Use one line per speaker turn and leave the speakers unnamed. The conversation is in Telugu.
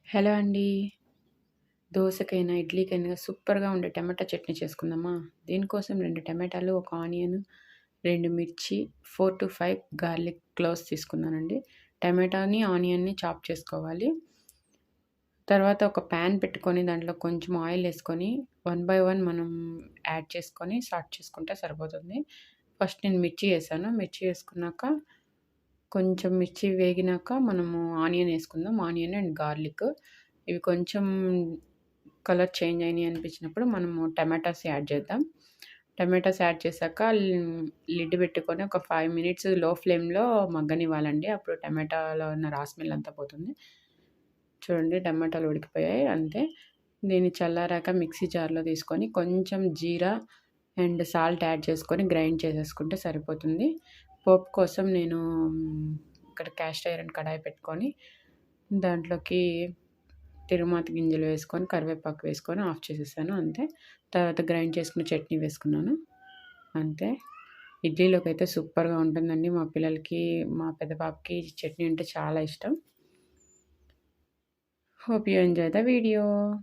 హలో అండి. దోసకైనా, ఇడ్లీకైనా సూపర్‌గా ఉండే టమాటా చట్నీ చేసుకుందామా? దీనికోసం 2 టమాటాలు, ఒక ఆనియన్, 2 మిర్చి, 4-5 గార్లిక్ క్లోవ్స్ తీసుకున్నానండి. టమాటాని, ఆనియన్‌ని చాప్ చేసుకోవాలి. తర్వాత ఒక పాన్ పెట్టుకొని దాంట్లో కొంచెం ఆయిల్ ఏసుకొని 1 బై 1 మనం యాడ్ చేసుకొని స్టార్ట్ చేసుకుంటే సరిపోతుంది. ఫస్ట్ నేను మిర్చి ఏసాను. మిర్చి ఏసుకున్నాక కొంచెం మిర్చి వేగినాక మనము ఆనియన్ ఏసుకుందాం. ఆనియన్ అండ్ గార్లిక్ ఇవి కొంచెం కలర్ చేంజ్ అయినాయి అనిపించినప్పుడు మనము టమాటాస్ యాడ్ చేద్దాం. టమాటాస్ యాడ్ చేశాక లిడ్ పెట్టుకొని ఒక 5 మినిట్స్ లో ఫ్లేమ్‌లో మగ్గనివ్వాలండి. అప్పుడు టమాటాలో ఉన్న రా స్మెల్ అంతా పోతుంది. చూడండి టమాటాలు ఉడికిపోయాయి అంతే. దీన్ని చల్లారాక మిక్సీ జార్‌లో తీసుకొని కొంచెం జీరా అండ్ సాల్ట్ యాడ్ చేసుకొని గ్రైండ్ చేసేసుకుంటే సరిపోతుంది. పోపు కోసం నేను ఇక్కడ క్యాస్ట్ ఐరన్ కడాయి పెట్టుకొని దాంట్లోకి తిరుమాత గింజలు వేసుకొని, కరివేపాకు వేసుకొని ఆఫ్ చేసేసాను అంతే. తర్వాత గ్రైండ్ చేసుకున్న చట్నీ వేసుకున్నాను. అంతే. ఇడ్లీలోకైతే సూపర్‌గా ఉంటుందండి. మా పిల్లలకి, మా పెద్ద పాపకి చట్నీ అంటే చాలా ఇష్టం. Hope you enjoy the video.